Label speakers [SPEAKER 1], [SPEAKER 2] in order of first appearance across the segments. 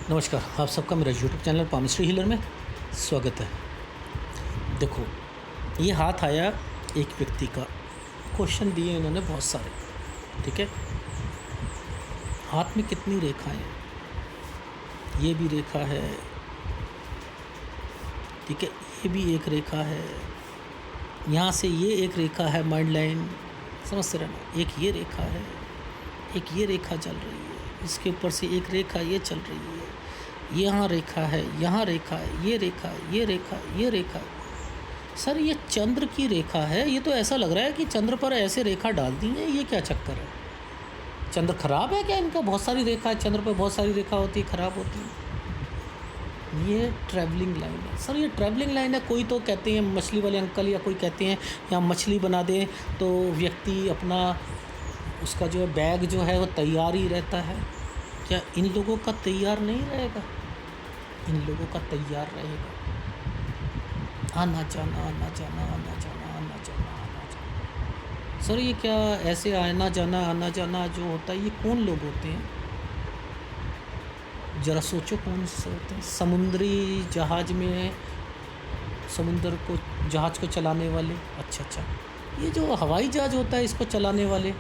[SPEAKER 1] नमस्कार, आप सबका मेरा यूट्यूब चैनल पामिस्ट्री हीलर में स्वागत है। देखो, ये हाथ आया एक व्यक्ति का, क्वेश्चन दिए इन्होंने बहुत सारे। ठीक है, हाथ में कितनी रेखाएं हैं? ये भी रेखा है, ठीक है, ये भी एक रेखा है, यहाँ से ये एक रेखा है, माइंड लाइन, समझते रहना। एक ये रेखा है, एक ये रेखा चल रही है, इसके ऊपर से एक रेखा ये चल रही है, यहाँ रेखा है, यहाँ रेखा है, ये रेखा है, ये रेखा है, ये रेखा है। सर ये चंद्र की रेखा है, ये तो ऐसा लग रहा है कि चंद्र पर ऐसे रेखा डाल दी है, ये क्या चक्कर है? चंद्र खराब है क्या? इनका बहुत सारी रेखा है, चंद्र पर बहुत सारी रेखा होती है, खराब होती है। ये ट्रैवलिंग लाइन है सर, ये ट्रैवलिंग लाइन है। कोई तो कहते हैं मछली वाले अंकल, या कोई कहते हैं यहाँ मछली बना दें तो व्यक्ति अपना उसका जो है बैग जो है वो तैयार ही रहता है। क्या इन लोगों का तैयार नहीं रहेगा? इन लोगों का तैयार रहेगा। आना जाना, आना जाना, आना जाना, आना जाना, आना जाना। सर ये क्या ऐसे आना जाना जो होता है, ये कौन लोग होते हैं? ज़रा सोचो कौन से होते हैं? समुद्री जहाज़ में समुद्र को, जहाज़ को चलाने वाले। अच्छा, ये जो हवाई जहाज़ होता है इसको चलाने वाले,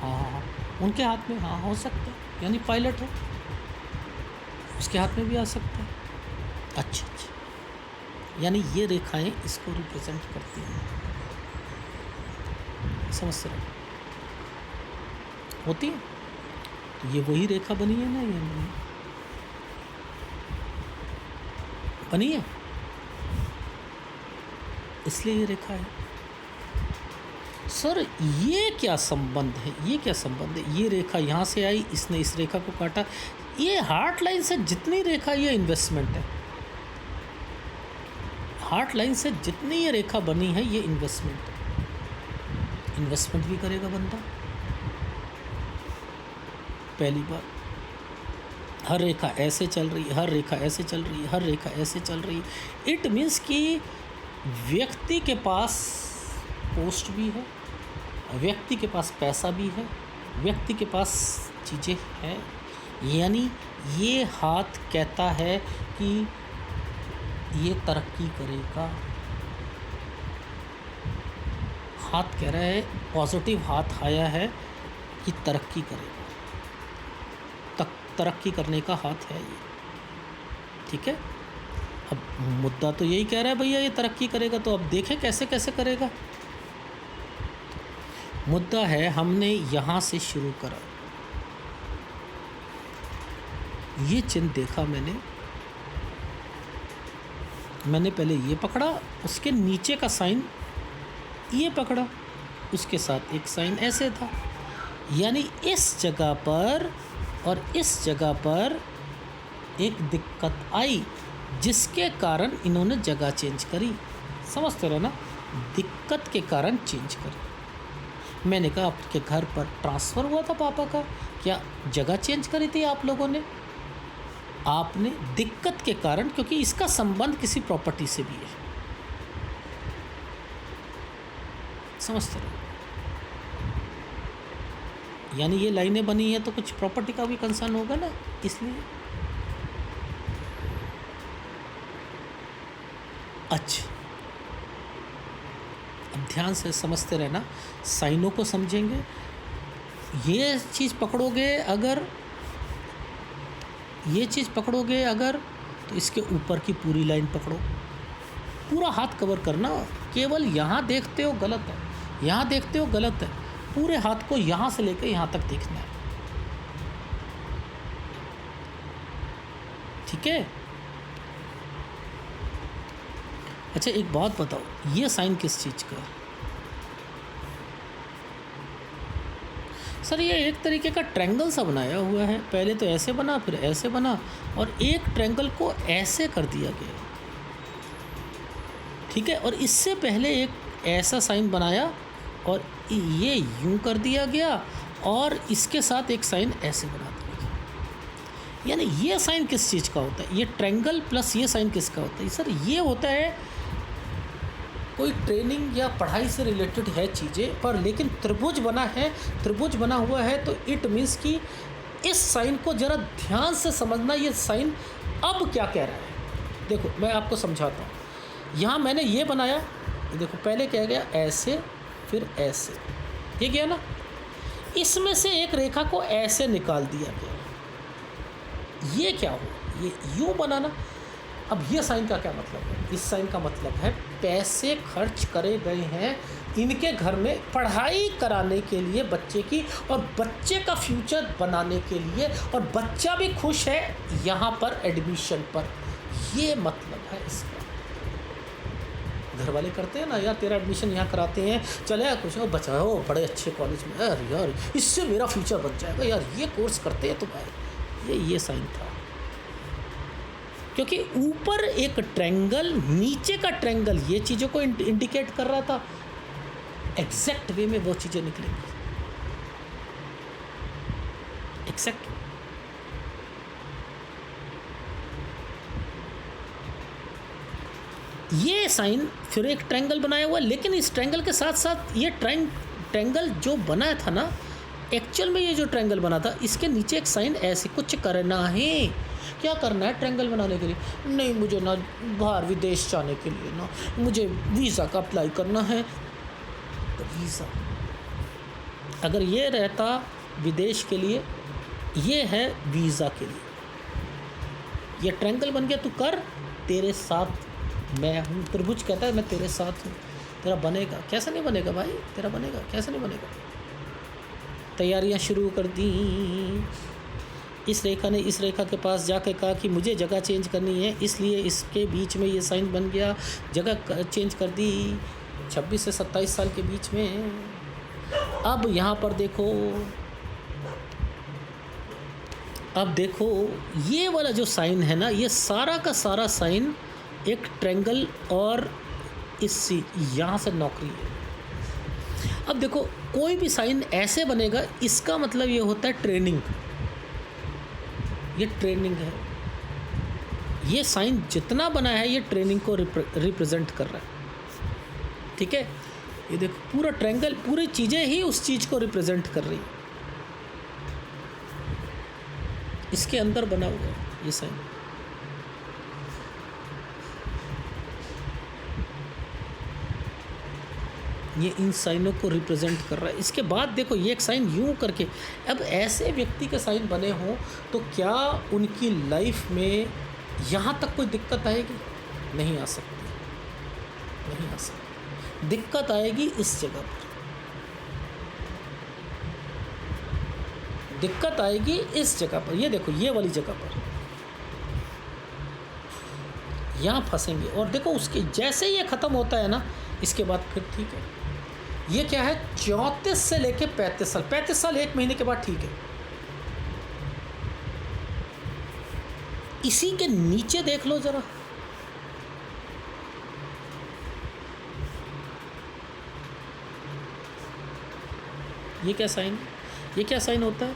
[SPEAKER 1] हाँ, उनके हाथ में हाँ हो सकता है, यानी पायलट है, उसके हाथ में भी आ सकता है। अच्छा, यानी ये रेखाएं इसको रिप्रेजेंट करती हैं, समझ रहे होती है। तो ये वही रेखा बनी है ना, ये बनी है, इसलिए ये रेखा है। सर ये क्या संबंध है? ये क्या संबंध है? ये रेखा यहाँ से आई, इसने इस रेखा को काटा। ये हार्ट लाइन से जितनी रेखा, ये इन्वेस्टमेंट है। हार्ट लाइन से जितनी ये रेखा बनी है, ये इन्वेस्टमेंट है। इन्वेस्टमेंट भी करेगा बंदा। पहली बार हर रेखा ऐसे चल रही है, हर रेखा ऐसे चल रही है, हर रेखा ऐसे चल रही है। इट मीन्स कि व्यक्ति के पास पोस्ट भी है, व्यक्ति के पास पैसा भी है, व्यक्ति के पास चीज़ें हैं। यानी ये हाथ कहता है कि ये तरक्की करेगा। हाथ कह रहा है, पॉजिटिव हाथ आया है कि तरक्की करेगा, तरक्की करने का हाथ है ये। ठीक है, अब मुद्दा तो यही कह रहा है भैया ये तरक्की करेगा, तो अब देखें कैसे कैसे करेगा। मुद्दा है, हमने यहाँ से शुरू करा, ये चिन्ह देखा मैंने पहले ये पकड़ा, उसके नीचे का साइन ये पकड़ा, उसके साथ एक साइन ऐसे था। यानी इस जगह पर और इस जगह पर एक दिक्कत आई, जिसके कारण इन्होंने जगह चेंज करी। समझते रहो ना, दिक्कत के कारण चेंज करी। मैंने कहा आपके घर पर ट्रांसफ़र हुआ था पापा का, क्या जगह चेंज करी थी आप लोगों ने? आपने दिक्कत के कारण, क्योंकि इसका संबंध किसी प्रॉपर्टी से भी है। समझते रहो, यानी ये लाइनें बनी है तो कुछ प्रॉपर्टी का भी कंसर्न होगा ना, इसलिए। अच्छा, अब ध्यान से समझते रहना, साइनों को समझेंगे। ये चीज़ पकड़ोगे अगर, ये चीज़ पकड़ोगे अगर, तो इसके ऊपर की पूरी लाइन पकड़ो, पूरा हाथ कवर करना। केवल यहाँ देखते हो गलत है, यहाँ देखते हो गलत है, पूरे हाथ को यहाँ से लेकर यहाँ तक देखना है। ठीक है। अच्छा एक बात बताओ, ये साइन किस चीज़ का है? सर ये एक तरीके का ट्रायंगल सा बनाया हुआ है, पहले तो ऐसे बना, फिर ऐसे बना, और एक ट्रायंगल को ऐसे कर दिया गया। ठीक है, और इससे पहले एक ऐसा साइन बनाया और ये यूं कर दिया गया, और इसके साथ एक साइन ऐसे बना दिया गया। यानी ये साइन किस चीज़ का होता है? ये ट्रायंगल प्लस ये साइन किसका होता है? सर ये होता है कोई ट्रेनिंग या पढ़ाई से रिलेटेड है चीज़ें, पर लेकिन त्रिभुज बना है, त्रिभुज बना हुआ है तो इट मीन्स कि इस साइन को ज़रा ध्यान से समझना, ये साइन अब क्या कह रहा है। देखो मैं आपको समझाता हूँ। यहाँ मैंने ये बनाया, देखो पहले क्या गया ऐसे, फिर ऐसे, ये गया ना। इसमें से एक रेखा को ऐसे निकाल दिया गया, ये क्या हो, ये यूँ बनाना। अब ये साइन का क्या मतलब है? इस साइन का मतलब है पैसे खर्च करे गए हैं इनके घर में पढ़ाई कराने के लिए बच्चे की, और बच्चे का फ्यूचर बनाने के लिए, और बच्चा भी खुश है यहाँ पर एडमिशन पर। ये मतलब है इसका। घर वाले करते हैं ना, यार तेरा एडमिशन यहाँ कराते हैं, चले यार कुछ हो बचा हो बड़े अच्छे कॉलेज में, यार यार इससे मेरा फ्यूचर बन जाएगा, यार ये कोर्स करते हैं तो भाई ये साइन था। क्योंकि ऊपर एक ट्रायंगल, नीचे का ट्रायंगल ये चीज़ों को इंडिकेट कर रहा था। एग्जैक्ट वे में वो चीज़ें निकलेंगी, एग्जैक्ट। ये साइन फिर एक ट्रायंगल बनाया हुआ, लेकिन इस ट्रायंगल के साथ साथ ये ट्रायंगल जो बनाया था ना, एक्चुअल में ये जो ट्रायंगल बना था इसके नीचे एक साइन ऐसे कुछ करना है। क्या करना है ट्रायंगल बनाने के लिए? नहीं मुझे ना बाहर विदेश जाने के लिए ना मुझे वीज़ा का अप्लाई करना है। तो वीज़ा अगर ये रहता विदेश के लिए, ये है वीज़ा के लिए। ये ट्रायंगल बन गया, तू कर, तेरे साथ मैं हूँ। त्रिभुज कहता है मैं तेरे साथ हूँ, तेरा बनेगा। कैसे नहीं बनेगा भाई, तेरा बनेगा, कैसे नहीं बनेगा। तैयारियां शुरू कर दी। इस रेखा ने इस रेखा के पास जाकर कहा कि मुझे जगह चेंज करनी है, इसलिए इसके बीच में ये साइन बन गया। जगह चेंज कर दी 26 से 27 साल के बीच में। अब यहाँ पर देखो, अब देखो ये वाला जो साइन है ना, ये सारा का सारा साइन एक ट्रायंगल और इस यहाँ से नौकरी है। अब देखो कोई भी साइन ऐसे बनेगा, इसका मतलब ये होता है ट्रेनिंग। ये ट्रेनिंग है। ये साइन जितना बना है ये ट्रेनिंग को रिप्रेजेंट कर रहा है। ठीक है, ये देखो पूरा ट्रायंगल, पूरी चीज़ें ही उस चीज़ को रिप्रेजेंट कर रही है। इसके अंदर बना हुआ है ये साइन। ये इन साइनों को रिप्रेजेंट कर रहा है। इसके बाद देखो ये एक साइन यूँ करके, अब ऐसे व्यक्ति के साइन बने हों तो क्या उनकी लाइफ में यहाँ तक कोई दिक्कत आएगी? नहीं आ सकती, नहीं आ सकती। दिक्कत आएगी इस जगह पर, दिक्कत आएगी इस जगह पर। ये देखो ये वाली जगह पर यहाँ फंसेंगे। और देखो उसके जैसे ये ख़त्म होता है ना, इसके बाद फिर ठीक है। ये क्या है, 34 से लेके 35 साल, 35 साल 1 महीने के बाद ठीक है। इसी के नीचे देख लो जरा, ये क्या साइन, ये क्या साइन होता है?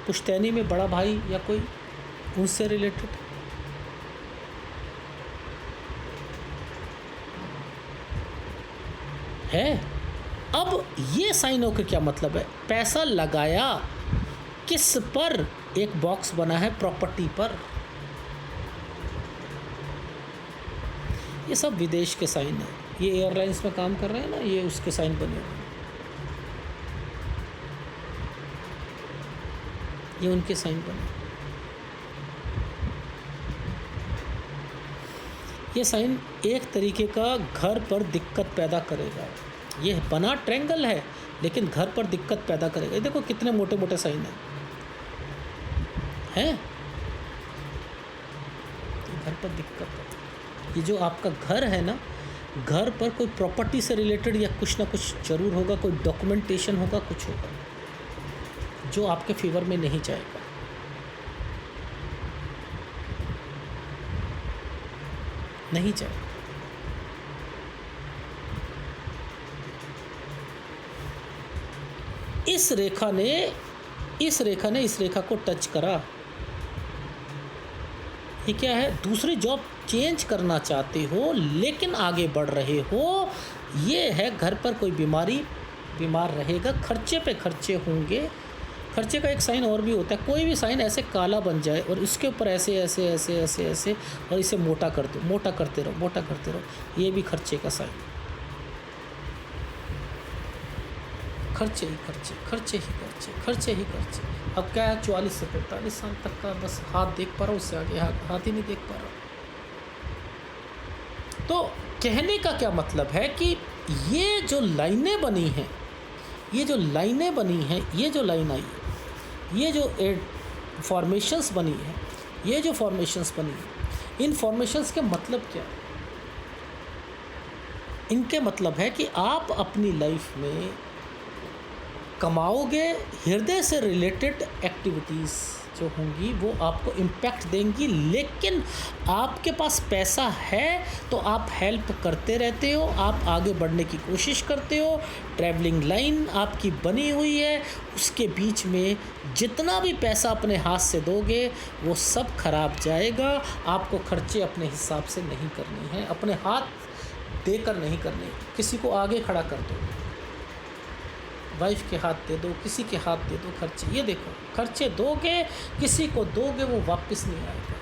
[SPEAKER 1] पुश्तैनी में बड़ा भाई या कोई उनसे रिलेटेड है। अब ये साइनों का क्या मतलब है? पैसा लगाया किस पर? एक बॉक्स बना है प्रॉपर्टी पर। ये सब विदेश के साइन है। ये एयरलाइंस में काम कर रहे हैं ना, ये उसके साइन बने हुए हैं, ये उनके साइन बने। ये साइन एक तरीके का घर पर दिक्कत पैदा करेगा। ये बना ट्रायंगल है लेकिन घर पर दिक्कत पैदा करेगा। ये देखो कितने मोटे मोटे साइन हैं। घर पर दिक्कत है। ये जो आपका घर है ना, घर पर कोई प्रॉपर्टी से रिलेटेड या कुछ ना कुछ जरूर होगा, कोई डॉक्यूमेंटेशन होगा, कुछ होगा जो आपके फेवर में नहीं जाएगा। नहीं जाएगा। इस रेखा ने इस रेखा को टच करा। ये क्या है? दूसरी जॉब चेंज करना चाहते हो लेकिन आगे बढ़ रहे हो। ये है घर पर कोई बीमार रहेगा, खर्चे पे खर्चे होंगे, खर्चे का एक साइन और भी होता है, कोई भी साइन ऐसे काला बन जाए और इसके ऊपर ऐसे ऐसे ऐसे ऐसे ऐसे और इसे मोटा कर दो, मोटा करते रहो, मोटा करते रहो, ये भी खर्चे का साइन। खर्चे ही खर्चे, खर्चे ही खर्चे, खर्चे ही खर्चे। अब क्या है, 44 से 45 साल तक का बस हाथ देख पा रहा हूँ, उससे आगे हाथ ही नहीं देख पा रहा। तो कहने का क्या मतलब है कि ये जो लाइनें बनी हैं, ये जो लाइनें बनी हैं, ये जो लाइन आई है, ये जो फॉर्मेशंस बनी है, ये जो फॉर्मेशंस बनी है, इन फॉर्मेशंस के मतलब क्या है? इनके मतलब है कि आप अपनी लाइफ में कमाओगे, हृदय से रिलेटेड एक्टिविटीज़ जो होंगी वो आपको इम्पैक्ट देंगी, लेकिन आपके पास पैसा है तो आप हेल्प करते रहते हो, आप आगे बढ़ने की कोशिश करते हो। ट्रैवलिंग लाइन आपकी बनी हुई है, उसके बीच में जितना भी पैसा अपने हाथ से दोगे वो सब खराब जाएगा। आपको खर्चे अपने हिसाब से नहीं करने हैं, अपने हाथ देकर नहीं करने। किसी को आगे खड़ा कर दो, वाइफ के हाथ दे दो, किसी के हाथ दे दो खर्चे। ये देखो, खर्चे दोगे, किसी को दोगे, वो वापस नहीं आएगा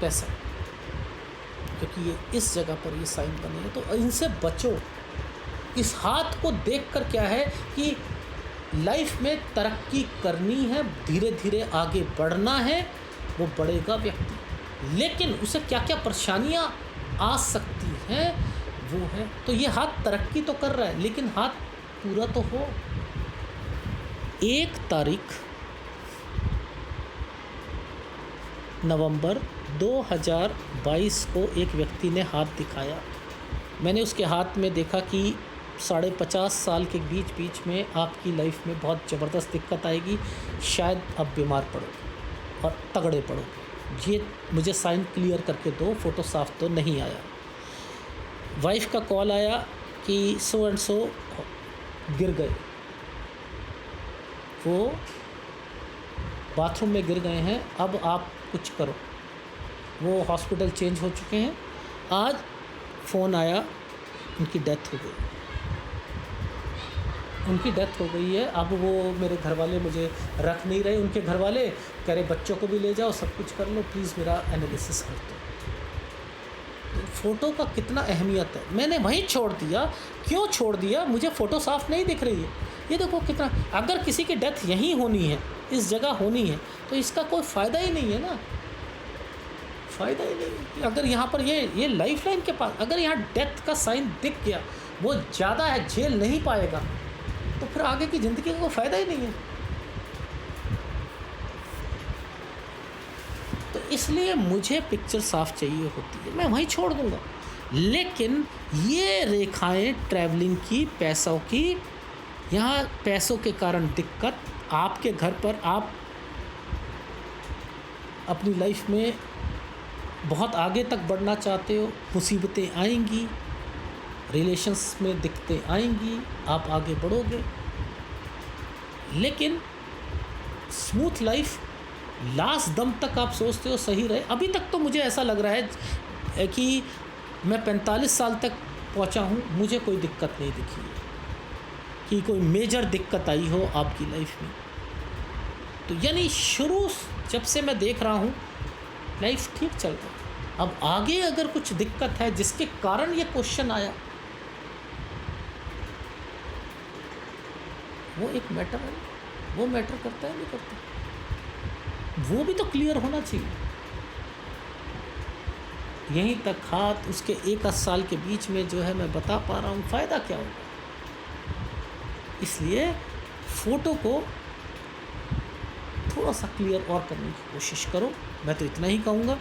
[SPEAKER 1] पैसा, क्योंकि ये इस जगह पर ये साइन बने हैं। तो इनसे बचो। इस हाथ को देखकर क्या है कि लाइफ में तरक्की करनी है, धीरे धीरे आगे बढ़ना है, वो बढ़ेगा व्यक्ति, लेकिन उसे क्या क्या परेशानियाँ आ सकती हैं वो है। तो ये हाथ तरक्की तो कर रहा है, लेकिन हाथ पूरा तो हो। 1 तारीख नवंबर 2022 को एक व्यक्ति ने हाथ दिखाया। मैंने उसके हाथ में देखा कि 50.5 साल के बीच में आपकी लाइफ में बहुत ज़बरदस्त दिक्कत आएगी, शायद आप बीमार पड़ो और तगड़े पड़ो। ये मुझे साइन क्लियर करके दो, फ़ोटो साफ तो नहीं आया। वाइफ का कॉल आया कि सो एंड सो गिर गए, वो बाथरूम में गिर गए हैं, अब आप कुछ करो। वो हॉस्पिटल चेंज हो चुके हैं। आज फ़ोन आया, उनकी डेथ हो गई, उनकी डेथ हो गई है। अब वो मेरे घर वाले मुझे रख नहीं रहे, उनके घर वाले कह रहे बच्चों को भी ले जाओ, सब कुछ कर लो, प्लीज़ मेरा एनालिसिस कर दो। फ़ोटो का कितना अहमियत है, मैंने वहीं छोड़ दिया। क्यों छोड़ दिया? मुझे फ़ोटो साफ़ नहीं दिख रही है। ये देखो कितना, अगर किसी की डेथ यहीं होनी है, इस जगह होनी है, तो इसका कोई फ़ायदा ही नहीं है ना, फ़ायदा ही नहीं। अगर यहाँ पर ये लाइफ लाइन के पास अगर यहाँ डेथ का साइन दिख गया, वो ज़्यादा है, झेल नहीं पाएगा, तो फिर आगे की ज़िंदगी का कोई फ़ायदा ही नहीं है। तो इसलिए मुझे पिक्चर साफ़ चाहिए होती है, मैं वहीं छोड़ दूँगा। लेकिन ये रेखाएं ट्रैवलिंग की, पैसों की, यहाँ पैसों के कारण दिक्कत, आपके घर पर आप अपनी लाइफ में बहुत आगे तक बढ़ना चाहते हो, मुसीबतें आएंगी, रिलेशंस में दिक्कतें आएंगी, आप आगे बढ़ोगे, लेकिन स्मूथ लाइफ लास्ट दम तक आप सोचते हो सही रहे। अभी तक तो मुझे ऐसा लग रहा है कि मैं 45 साल तक पहुंचा हूं, मुझे कोई दिक्कत नहीं दिखी है कि कोई मेजर दिक्कत आई हो आपकी लाइफ में। तो यानी शुरू जब से मैं देख रहा हूं लाइफ ठीक चल रहा है। अब आगे अगर कुछ दिक्कत है जिसके कारण ये क्वेश्चन आया, वो एक मैटर है, वो मैटर करता है नहीं करता, वो भी तो क्लियर होना चाहिए। यहीं तक हाथ उसके 1 साल के बीच में जो है मैं बता पा रहा हूँ, फ़ायदा क्या होगा। इसलिए फ़ोटो को थोड़ा सा क्लियर और करने की कोशिश करो, मैं तो इतना ही कहूँगा।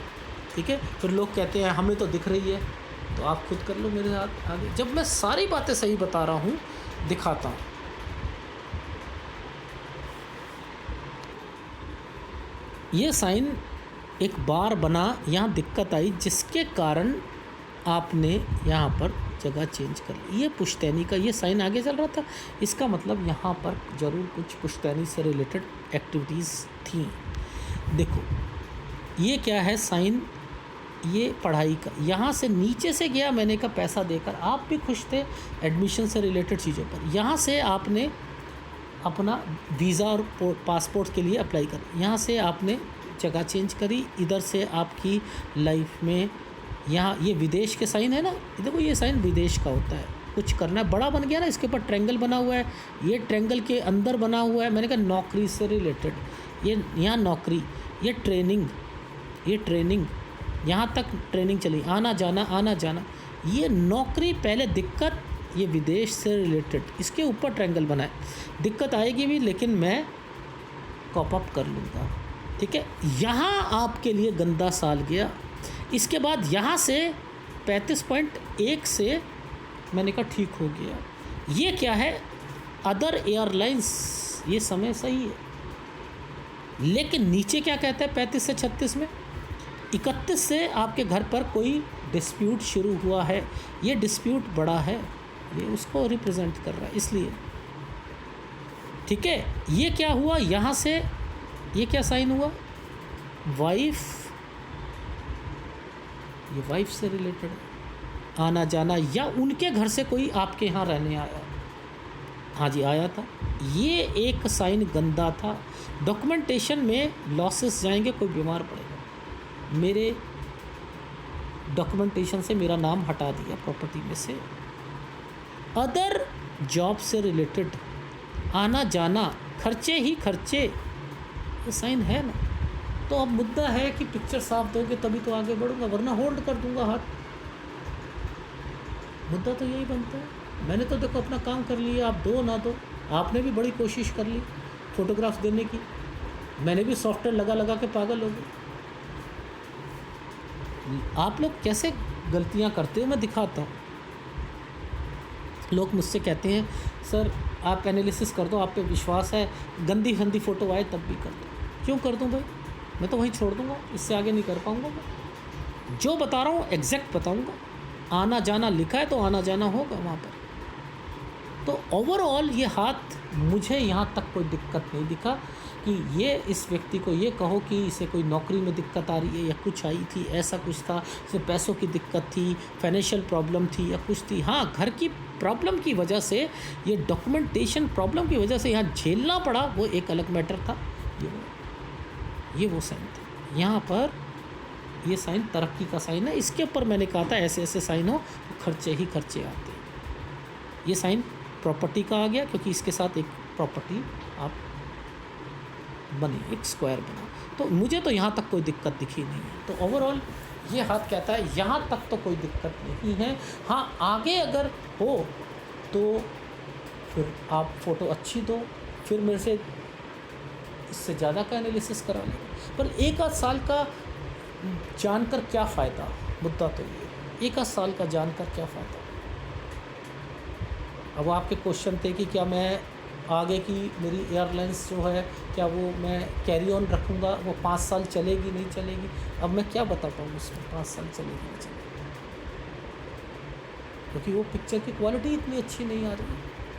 [SPEAKER 1] ठीक है, फिर लोग कहते हैं हमें तो दिख रही है, तो आप खुद कर लो मेरे साथ आगे। जब मैं सारी बातें सही बता रहा हूँ, दिखाता हूँ। ये साइन एक बार बना, यहाँ दिक्कत आई, जिसके कारण आपने यहाँ पर जगह चेंज कर ली। ये पुश्तैनी का ये साइन आगे चल रहा था, इसका मतलब यहाँ पर ज़रूर कुछ पुश्तैनी से रिलेटेड एक्टिविटीज़ थी। देखो ये क्या है साइन, ये पढ़ाई का, यहाँ से नीचे से गया, मैंने का पैसा देकर, आप भी खुश थे एडमिशन से रिलेटेड चीज़ों पर। यहाँ से आपने अपना वीज़ा और पासपोर्ट के लिए अप्लाई कर। यहाँ से आपने जगह चेंज करी, इधर से आपकी लाइफ में यहाँ ये विदेश के साइन है ना, देखो ये साइन विदेश का होता है। कुछ करना है, बड़ा बन गया ना, इसके ऊपर ट्रायंगल बना हुआ है, ये ट्रायंगल के अंदर बना हुआ है। मैंने कहा नौकरी से रिलेटेड, ये यहाँ नौकरी, ये ट्रेनिंग, यहाँ तक ट्रेनिंग चली, आना जाना, ये नौकरी पहले दिक्कत, ये विदेश से रिलेटेड, इसके ऊपर ट्रायंगल बना है। दिक्कत आएगी भी लेकिन मैं कॉप अप कर लूँगा, ठीक है। यहाँ आपके लिए गंदा साल गया। इसके बाद यहाँ से 35.1 से मैंने कहा ठीक हो गया। ये क्या है, अदर एयरलाइंस, ये समय सही है, लेकिन नीचे क्या कहता है 35 से 36 में, 31 से आपके घर पर कोई डिस्प्यूट शुरू हुआ है। ये डिस्प्यूट बड़ा है, ये उसको रिप्रेजेंट कर रहा है, इसलिए ठीक है। ये क्या हुआ, यहाँ से ये क्या साइन हुआ, वाइफ, ये वाइफ से रिलेटेड आना जाना, या उनके घर से कोई आपके यहाँ रहने आया, हाँ जी आया था। ये एक साइन गंदा था। डॉक्यूमेंटेशन में लॉसेस जाएंगे, कोई बीमार पड़ेगा। मेरे डॉक्यूमेंटेशन से मेरा नाम हटा दिया प्रॉपर्टी में से। अदर जॉब से रिलेटेड आना जाना, खर्चे ही खर्चे, ये साइन है ना। तो अब मुद्दा है कि पिक्चर साफ दोगे तभी तो आगे बढ़ूंगा, वरना होल्ड कर दूंगा हाथ। मुद्दा तो यही बनता है। मैंने तो देखो अपना काम कर लिया, आप दो ना दो, आपने भी बड़ी कोशिश कर ली फ़ोटोग्राफ देने की, मैंने भी सॉफ्टवेयर लगा के पागल हो गए। आप लोग कैसे गलतियां करते हो मैं दिखाता हूँ। लोग मुझसे कहते हैं सर आप एनालिसिस कर दो, आप पे विश्वास है, गंदी फ़ोटो आए तब भी कर दो। क्यों कर दूँ भाई, मैं तो वहीं छोड़ दूँगा, इससे आगे नहीं कर पाऊँगा। मैं जो बता रहा हूँ एग्जैक्ट बताऊँगा। आना जाना लिखा है तो आना जाना होगा वहाँ पर। तो ओवरऑल ये हाथ, मुझे यहाँ तक कोई दिक्कत नहीं दिखा कि ये इस व्यक्ति को ये कहो कि इसे कोई नौकरी में दिक्कत आ रही है या कुछ आई थी, ऐसा कुछ था, इसे पैसों की दिक्कत थी, फाइनेंशियल प्रॉब्लम थी या कुछ थी। हाँ, घर की प्रॉब्लम की वजह से, ये डॉक्यूमेंटेशन प्रॉब्लम की वजह से यहाँ झेलना पड़ा, वो एक अलग मैटर था। ये वो साइन था। यहाँ पर ये साइन तरक्की का साइन है। इसके ऊपर मैंने कहा था ऐसे ऐसे साइन हो तो खर्चे ही खर्चे आते हैं। ये साइन प्रॉपर्टी का आ गया क्योंकि इसके साथ एक प्रॉपर्टी आप बनी, एक स्क्वायर बना। तो मुझे तो यहाँ तक कोई दिक्कत दिखी नहीं है। तो ओवरऑल ये हाथ कहता है यहाँ तक तो कोई दिक्कत नहीं है। हाँ, आगे अगर हो तो फिर आप फ़ोटो अच्छी दो, फिर मेरे से इससे ज़्यादा का एनालिसिस करा लें। पर एक आध साल का जानकर क्या फ़ायदा, मुद्दा तो ये, एक आध साल का जानकर क्या फ़ायदा। अब आपके क्वेश्चन थे कि क्या मैं आगे की मेरी एयरलाइंस जो है क्या वो मैं कैरी ऑन रखूँगा, वो 5 साल चलेगी नहीं चलेगी। अब मैं क्या बता पाऊँ उसमें 5 साल चलेगी नहीं चलेगी, क्योंकि वो पिक्चर की क्वालिटी इतनी अच्छी नहीं आ रही।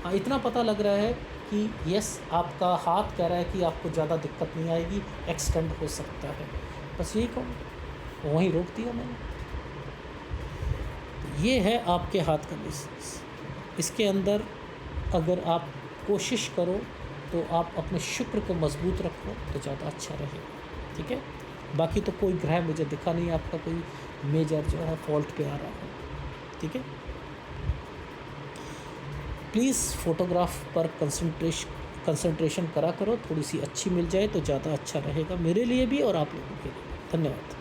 [SPEAKER 1] हाँ, इतना पता लग रहा है कि यस, आपका हाथ कह रहा है कि आपको ज़्यादा दिक्कत नहीं आएगी, एक्सटेंड हो सकता है, बस यही कहूँ, वहीं रोक दिया मैंने। ये है आपके हाथ का बिजनेस। इसके अंदर अगर आप कोशिश करो तो आप अपने शुक्र को मजबूत रखो तो ज़्यादा अच्छा रहेगा, ठीक है। बाकी तो कोई ग्रह मुझे दिखा नहीं आपका कोई मेजर जो है फॉल्ट पे आ रहा है, ठीक है। प्लीज़ फ़ोटोग्राफ पर कंसंट्रेशन करा करो, थोड़ी सी अच्छी मिल जाए तो ज़्यादा अच्छा रहेगा मेरे लिए भी और आप लोगों के लिए। धन्यवाद।